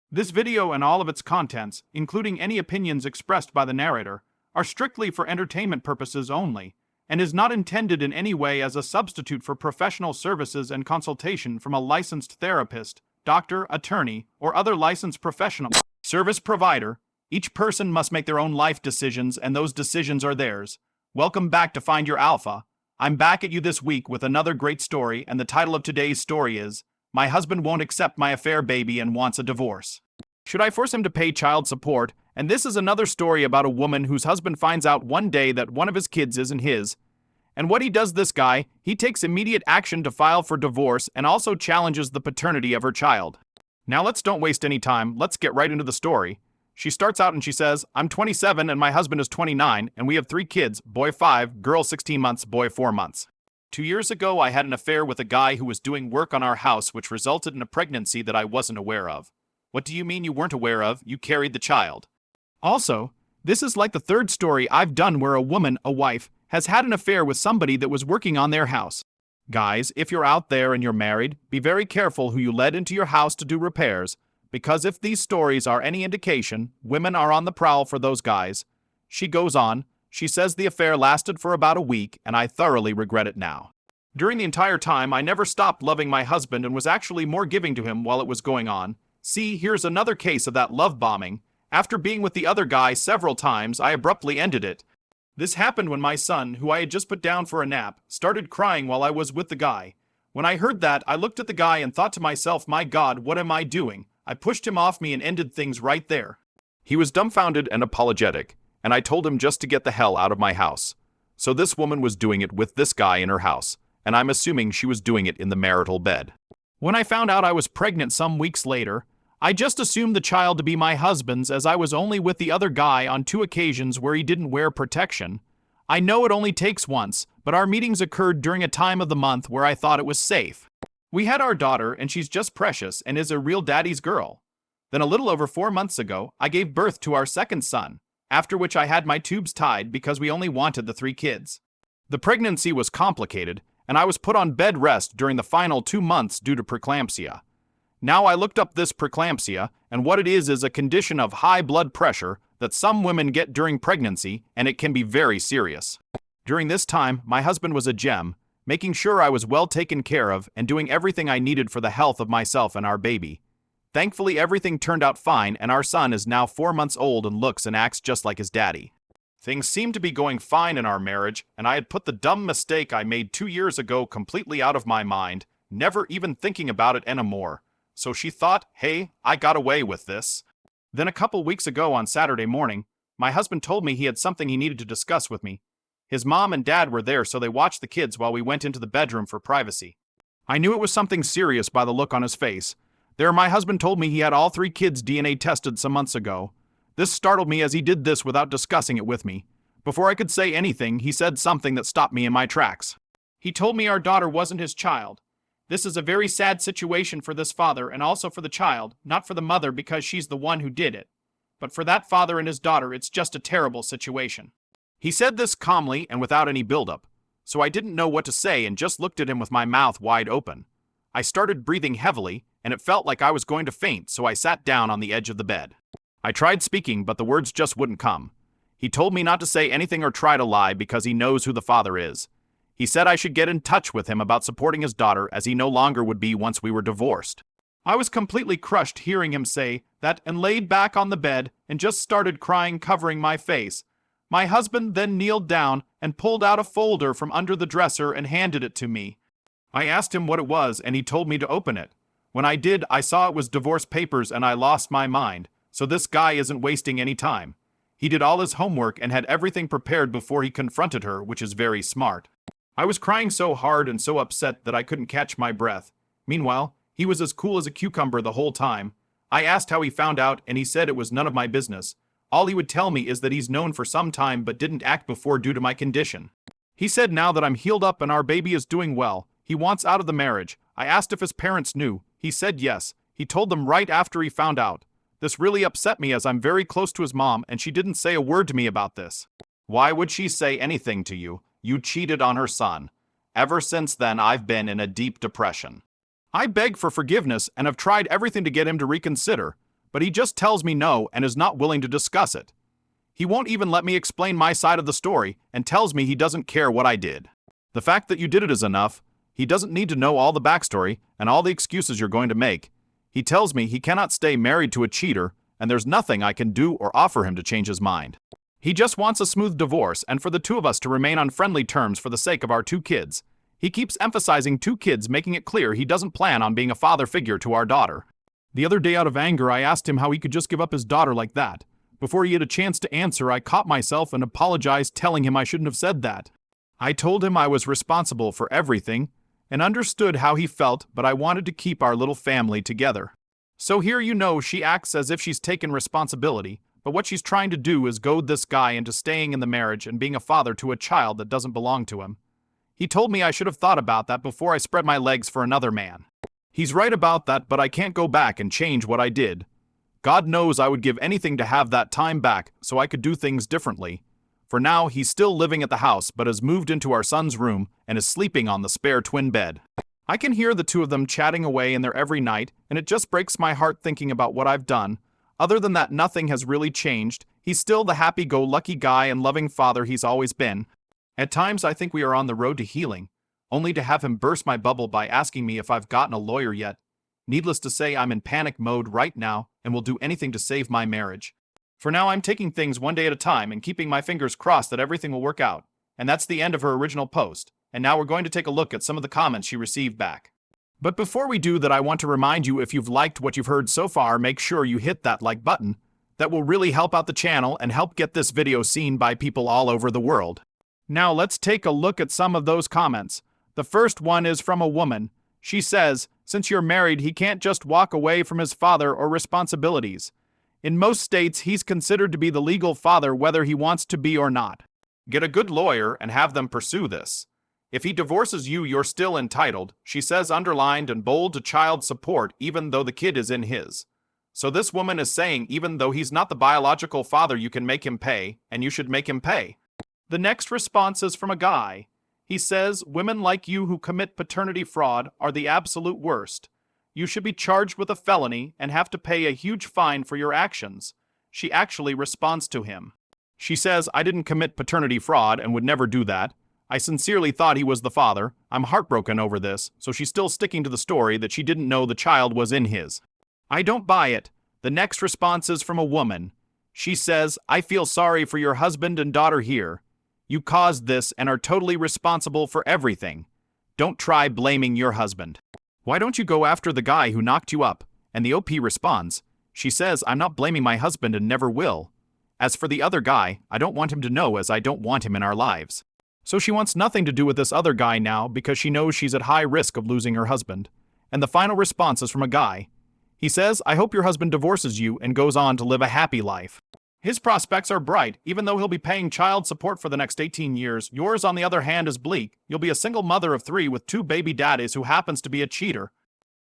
This video and all of its contents, including any opinions expressed by the narrator, are strictly for entertainment purposes only, and is not intended in any way as a substitute for professional services and consultation from a licensed therapist, doctor, attorney, or other licensed professional service provider. Each person must make their own life decisions, and those decisions are theirs. Welcome back to Find Your Alpha. I'm back at you this week with another great story, and the title of today's story is, My Husband Won't Accept My Affair Baby and Wants a Divorce. Should I force him to pay child support? And this is another story about a woman whose husband finds out one day that one of his kids isn't his. And what he does this guy, he takes immediate action to file for divorce and also challenges the paternity of her child. Now let's don't waste any time, let's get right into the story. She starts out and she says, I'm 27 and my husband is 29 and we have 3 kids, boy 5, girl 16 months, boy 4 months. 2 years ago I had an affair with a guy who was doing work on our house which resulted in a pregnancy that I wasn't aware of. What do you mean you weren't aware of? You carried the child. Also, this is like the 3rd story I've done where a woman, a wife, has had an affair with somebody that was working on their house. Guys, if you're out there and you're married, be very careful who you let into your house to do repairs, because if these stories are any indication, women are on the prowl for those guys. She goes on, she says the affair lasted for about a week, and I thoroughly regret it now. During the entire time, I never stopped loving my husband and was actually more giving to him while it was going on. See, here's another case of that love bombing. After being with the other guy several times, I abruptly ended it. This happened when my son, who I had just put down for a nap, started crying while I was with the guy. When I heard that, I looked at the guy and thought to myself, my God, what am I doing? I pushed him off me and ended things right there. He was dumbfounded and apologetic, and I told him just to get the hell out of my house. So this woman was doing it with this guy in her house, and I'm assuming she was doing it in the marital bed. When I found out I was pregnant some weeks later, I just assumed the child to be my husband's as I was only with the other guy on 2 occasions where he didn't wear protection. I know it only takes once, but our meetings occurred during a time of the month where I thought it was safe. We had our daughter, and she's just precious and is a real daddy's girl. Then a little over 4 months ago, I gave birth to our 2nd son, after which I had my tubes tied because we only wanted the 3 kids. The pregnancy was complicated, and I was put on bed rest during the final 2 months due to preeclampsia. Now I looked up this preeclampsia, and what it is a condition of high blood pressure that some women get during pregnancy, and it can be very serious. During this time, my husband was a gem, making sure I was well taken care of and doing everything I needed for the health of myself and our baby. Thankfully, everything turned out fine, and our son is now 4 months old and looks and acts just like his daddy. Things seemed to be going fine in our marriage, and I had put the dumb mistake I made 2 years ago completely out of my mind, never even thinking about it anymore. So she thought, hey, I got away with this. Then a couple weeks ago on Saturday morning, my husband told me he had something he needed to discuss with me. His mom and dad were there, so they watched the kids while we went into the bedroom for privacy. I knew it was something serious by the look on his face. There, my husband told me he had all 3 kids' DNA tested some months ago. This startled me as he did this without discussing it with me. Before I could say anything, he said something that stopped me in my tracks. He told me our daughter wasn't his child. This is a very sad situation for this father and also for the child, not for the mother because she's the one who did it. But for that father and his daughter, it's just a terrible situation. He said this calmly and without any buildup, so I didn't know what to say and just looked at him with my mouth wide open. I started breathing heavily, and it felt like I was going to faint, so I sat down on the edge of the bed. I tried speaking, but the words just wouldn't come. He told me not to say anything or try to lie because he knows who the father is. He said I should get in touch with him about supporting his daughter as he no longer would be once we were divorced. I was completely crushed hearing him say that and laid back on the bed and just started crying, covering my face. My husband then kneeled down and pulled out a folder from under the dresser and handed it to me. I asked him what it was and he told me to open it. When I did, I saw it was divorce papers and I lost my mind. So this guy isn't wasting any time. He did all his homework and had everything prepared before he confronted her, which is very smart. I was crying so hard and so upset that I couldn't catch my breath. Meanwhile, he was as cool as a cucumber the whole time. I asked how he found out and he said it was none of my business. All he would tell me is that he's known for some time but didn't act before due to my condition. He said now that I'm healed up and our baby is doing well, he wants out of the marriage. I asked if his parents knew. He said yes. He told them right after he found out. This really upset me as I'm very close to his mom and she didn't say a word to me about this. Why would she say anything to you? You cheated on her son. Ever since then, I've been in a deep depression. I beg for forgiveness and have tried everything to get him to reconsider, but he just tells me no and is not willing to discuss it. He won't even let me explain my side of the story and tells me he doesn't care what I did. The fact that you did it is enough. He doesn't need to know all the backstory and all the excuses you're going to make. He tells me he cannot stay married to a cheater, and there's nothing I can do or offer him to change his mind. He just wants a smooth divorce and for the two of us to remain on friendly terms for the sake of our 2 kids. He keeps emphasizing 2 kids, making it clear he doesn't plan on being a father figure to our daughter. The other day, out of anger, I asked him how he could just give up his daughter like that. Before he had a chance to answer, I caught myself and apologized, telling him I shouldn't have said that. I told him I was responsible for everything and understood how he felt, but I wanted to keep our little family together. So here she acts as if she's taken responsibility, but what she's trying to do is goad this guy into staying in the marriage and being a father to a child that doesn't belong to him. He told me I should have thought about that before I spread my legs for another man. He's right about that, but I can't go back and change what I did. God knows I would give anything to have that time back so I could do things differently. For now, he's still living at the house, but has moved into our son's room and is sleeping on the spare twin bed. I can hear the 2 of them chatting away in there every night, and it just breaks my heart thinking about what I've done. Other than that, nothing has really changed. He's still the happy-go-lucky guy and loving father he's always been. At times, I think we are on the road to healing, only to have him burst my bubble by asking me if I've gotten a lawyer yet. Needless to say, I'm in panic mode right now and will do anything to save my marriage. For now, I'm taking things one day at a time and keeping my fingers crossed that everything will work out. And that's the end of her original post. And now we're going to take a look at some of the comments she received back. But before we do that, I want to remind you, if you've liked what you've heard so far, make sure you hit that like button. That will really help out the channel and help get this video seen by people all over the world. Now let's take a look at some of those comments. The first one is from a woman. She says, since you're married, he can't just walk away from his father or responsibilities. In most states, he's considered to be the legal father whether he wants to be or not. Get a good lawyer and have them pursue this. If he divorces you, you're still entitled, she says, underlined and bold, to child support even though the kid is in his. So this woman is saying even though he's not the biological father, you can make him pay, and you should make him pay. The next response is from a guy. He says, women like you who commit paternity fraud are the absolute worst. You should be charged with a felony and have to pay a huge fine for your actions. She actually responds to him. She says, I didn't commit paternity fraud and would never do that. I sincerely thought he was the father. I'm heartbroken over this, so she's still sticking to the story that she didn't know the child was in his. I don't buy it. The next response is from a woman. She says, I feel sorry for your husband and daughter here. You caused this and are totally responsible for everything. Don't try blaming your husband. Why don't you go after the guy who knocked you up? And the OP responds. She says, I'm not blaming my husband and never will. As for the other guy, I don't want him to know, as I don't want him in our lives. So she wants nothing to do with this other guy now because she knows she's at high risk of losing her husband. And the final response is from a guy. He says, I hope your husband divorces you and goes on to live a happy life. His prospects are bright, even though he'll be paying child support for the next 18 years. Yours, on the other hand, is bleak. You'll be a single mother of 3 with 2 baby daddies who happens to be a cheater.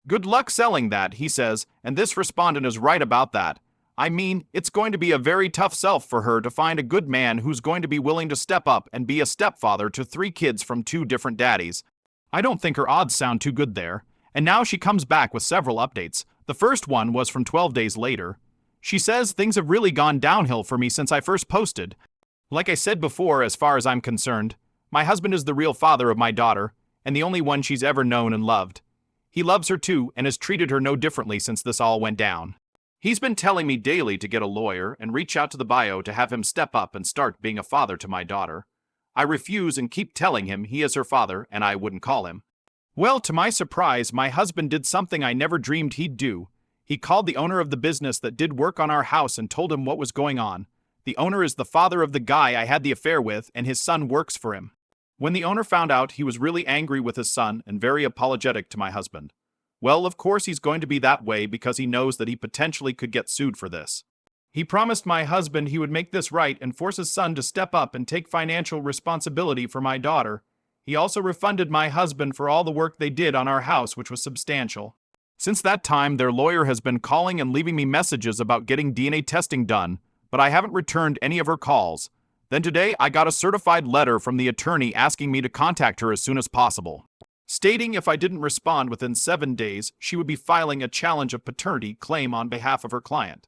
Good luck selling that, he says, and this respondent is right about that. I mean, it's going to be a very tough sell for her to find a good man who's going to be willing to step up and be a stepfather to 3 kids from 2 different daddies. I don't think her odds sound too good there. And now she comes back with several updates. The first one was from 12 days later. She says, things have really gone downhill for me since I first posted. Like I said before, as far as I'm concerned, my husband is the real father of my daughter, and the only one she's ever known and loved. He loves her too, and has treated her no differently since this all went down. He's been telling me daily to get a lawyer and reach out to the bio to have him step up and start being a father to my daughter. I refuse and keep telling him he is her father and I wouldn't call him. Well, to my surprise, my husband did something I never dreamed he'd do. He called the owner of the business that did work on our house and told him what was going on. The owner is the father of the guy I had the affair with, and his son works for him. When the owner found out, he was really angry with his son and very apologetic to my husband. Well, of course he's going to be that way because he knows that he potentially could get sued for this. He promised my husband he would make this right and force his son to step up and take financial responsibility for my daughter. He also refunded my husband for all the work they did on our house, which was substantial. Since that time, their lawyer has been calling and leaving me messages about getting DNA testing done, but I haven't returned any of her calls. Then today, I got a certified letter from the attorney asking me to contact her as soon as possible. stating if I didn't respond within 7 days, she would be filing a challenge of paternity claim on behalf of her client.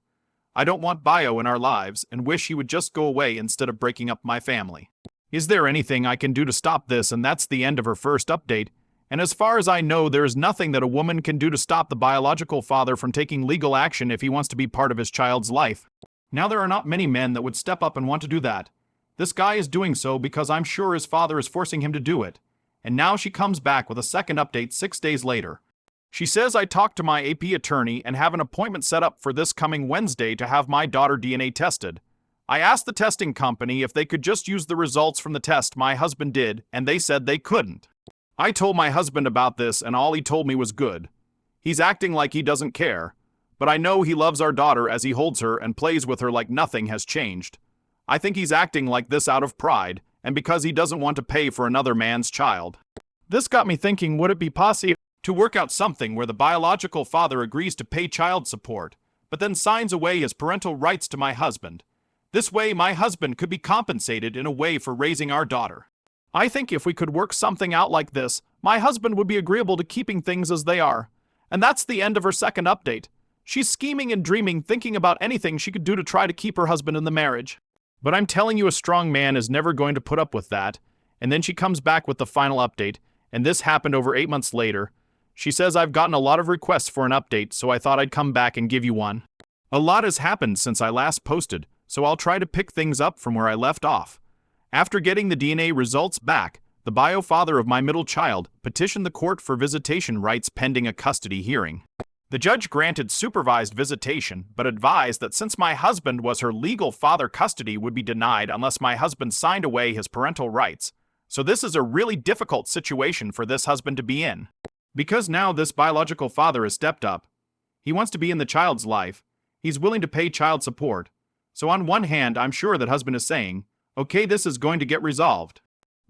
I don't want bio in our lives and wish he would just go away instead of breaking up my family. Is there anything I can do to stop this? And that's the end of her first update. And as far as I know, there is nothing that a woman can do to stop the biological father from taking legal action if he wants to be part of his child's life. Now, there are not many men that would step up and want to do that. This guy is doing so because I'm sure his father is forcing him to do it. And now she comes back with a second update 6 days later. She says I talked to my AP attorney and have an appointment set up for this coming Wednesday to have my daughter DNA tested. I asked the testing company if they could just use the results from the test my husband did, and they said they couldn't. I told my husband about this, and all he told me was good. He's acting like he doesn't care, but I know he loves our daughter as he holds her and plays with her like nothing has changed. I think he's acting like this out of pride, and because he doesn't want to pay for another man's child. This got me thinking, would it be possible to work out something where the biological father agrees to pay child support, but then signs away his parental rights to my husband? This way, my husband could be compensated in a way for raising our daughter. I think if we could work something out like this, my husband would be agreeable to keeping things as they are. And that's the end of her second update. She's scheming and dreaming, thinking about anything she could do to try to keep her husband in the marriage. But I'm telling you, a strong man is never going to put up with that. And then she comes back with the final update, and this happened over 8 months later. She says I've gotten a lot of requests for an update, so I thought I'd come back and give you one. A lot has happened since I last posted, so I'll try to pick things up from where I left off. After getting the DNA results back, the bio father of my middle child petitioned the court for visitation rights pending a custody hearing. The judge granted supervised visitation, but advised that since my husband was her legal father, custody would be denied unless my husband signed away his parental rights. So this is a really difficult situation for this husband to be in. Because now this biological father has stepped up. He wants to be in the child's life. He's willing to pay child support. So on one hand, I'm sure that husband is saying, okay, this is going to get resolved.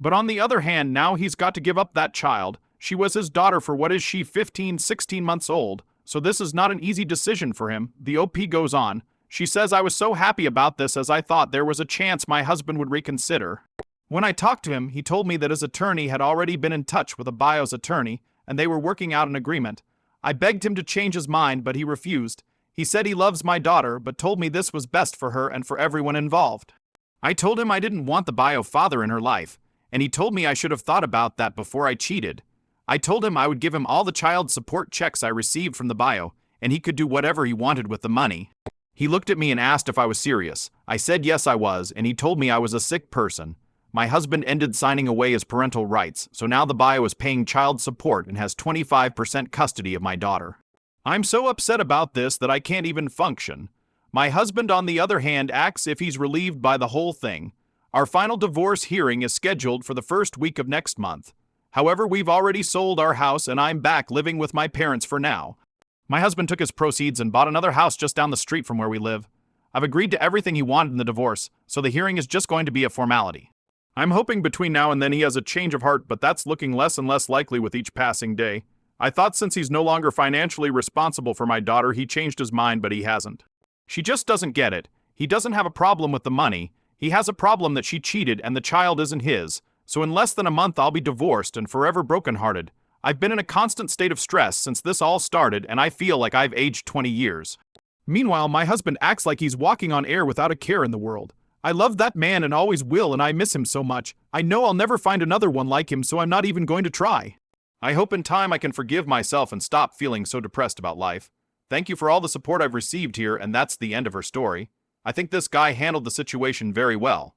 But on the other hand, now he's got to give up that child. She was his daughter for what is she, 15, 16 months old. So this is not an easy decision for him. The OP goes on. She says I was so happy about this as I thought there was a chance my husband would reconsider. When I talked to him, he told me that his attorney had already been in touch with a bio's attorney and they were working out an agreement. I begged him to change his mind, but he refused. He said he loves my daughter, but told me this was best for her and for everyone involved. I told him I didn't want the bio father in her life, and he told me I should have thought about that before I cheated. I told him I would give him all the child support checks I received from the bio, and he could do whatever he wanted with the money. He looked at me and asked if I was serious. I said yes I was, and he told me I was a sick person. My husband ended signing away his parental rights, so now the bio is paying child support and has 25% custody of my daughter. I'm so upset about this that I can't even function. My husband, on the other hand, acts if he's relieved by the whole thing. Our final divorce hearing is scheduled for the first week of next month. However, we've already sold our house and I'm back living with my parents for now. My husband took his proceeds and bought another house just down the street from where we live. I've agreed to everything he wanted in the divorce, so the hearing is just going to be a formality. I'm hoping between now and then he has a change of heart, but that's looking less and less likely with each passing day. I thought since he's no longer financially responsible for my daughter, he changed his mind, but he hasn't. She just doesn't get it. He doesn't have a problem with the money. He has a problem that she cheated and the child isn't his. So in less than a month, I'll be divorced and forever brokenhearted. I've been in a constant state of stress since this all started, and I feel like I've aged 20 years. Meanwhile, my husband acts like he's walking on air without a care in the world. I love that man and always will, and I miss him so much. I know I'll never find another one like him, so I'm not even going to try. I hope in time I can forgive myself and stop feeling so depressed about life. Thank you for all the support I've received here, and that's the end of her story. I think this guy handled the situation very well.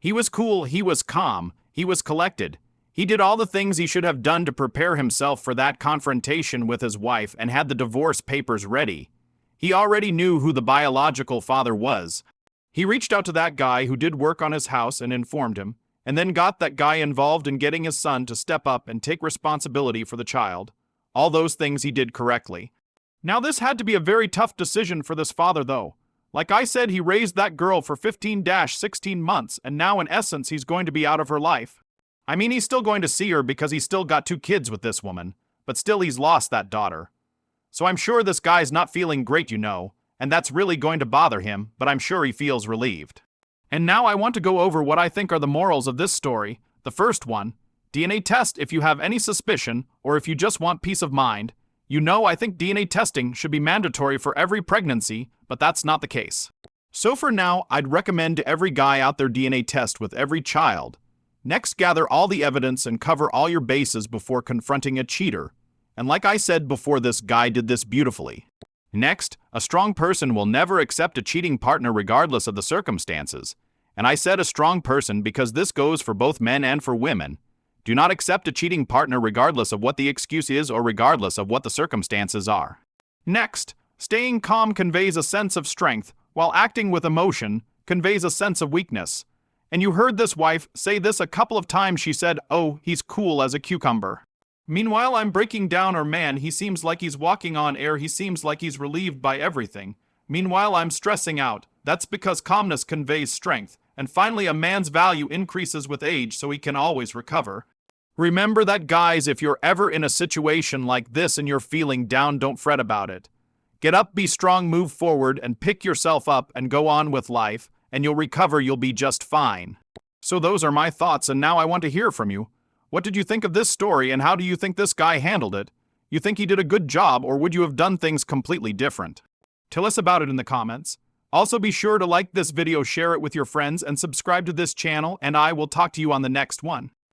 He was cool, he was calm, he was collected. He did all the things he should have done to prepare himself for that confrontation with his wife and had the divorce papers ready. He already knew who the biological father was. He reached out to that guy who did work on his house and informed him, and then got that guy involved in getting his son to step up and take responsibility for the child. All those things he did correctly. Now this had to be a very tough decision for this father though. Like I said, he raised that girl for 15-16 months, and now in essence he's going to be out of her life. I mean, he's still going to see her because he's still got 2 kids with this woman, but still he's lost that daughter. So I'm sure this guy's not feeling great, you know, and that's really going to bother him, but I'm sure he feels relieved. And now I want to go over what I think are the morals of this story. The first one, DNA test if you have any suspicion or if you just want peace of mind. You know, I think DNA testing should be mandatory for every pregnancy, but that's not the case. So for now, I'd recommend to every guy out there DNA test with every child. Next, gather all the evidence and cover all your bases before confronting a cheater. And like I said before, this guy did this beautifully. Next, a strong person will never accept a cheating partner regardless of the circumstances. And I said a strong person because this goes for both men and for women. Do not accept a cheating partner regardless of what the excuse is or regardless of what the circumstances are. Next, staying calm conveys a sense of strength, while acting with emotion conveys a sense of weakness. And you heard this wife say this a couple of times. She said, "Oh, he's cool as a cucumber." Meanwhile, I'm breaking down, or man, he seems like he's walking on air, he seems like he's relieved by everything. Meanwhile, I'm stressing out. That's because calmness conveys strength. And finally, a man's value increases with age, so he can always recover. Remember that, guys, if you're ever in a situation like this and you're feeling down, don't fret about it. Get up, be strong, move forward, and pick yourself up and go on with life, and you'll recover, you'll be just fine. So those are my thoughts, and now I want to hear from you. What did you think of this story, and how do you think this guy handled it? You think he did a good job, or would you have done things completely different? Tell us about it in the comments. Also, be sure to like this video, share it with your friends, and subscribe to this channel, and I will talk to you on the next one.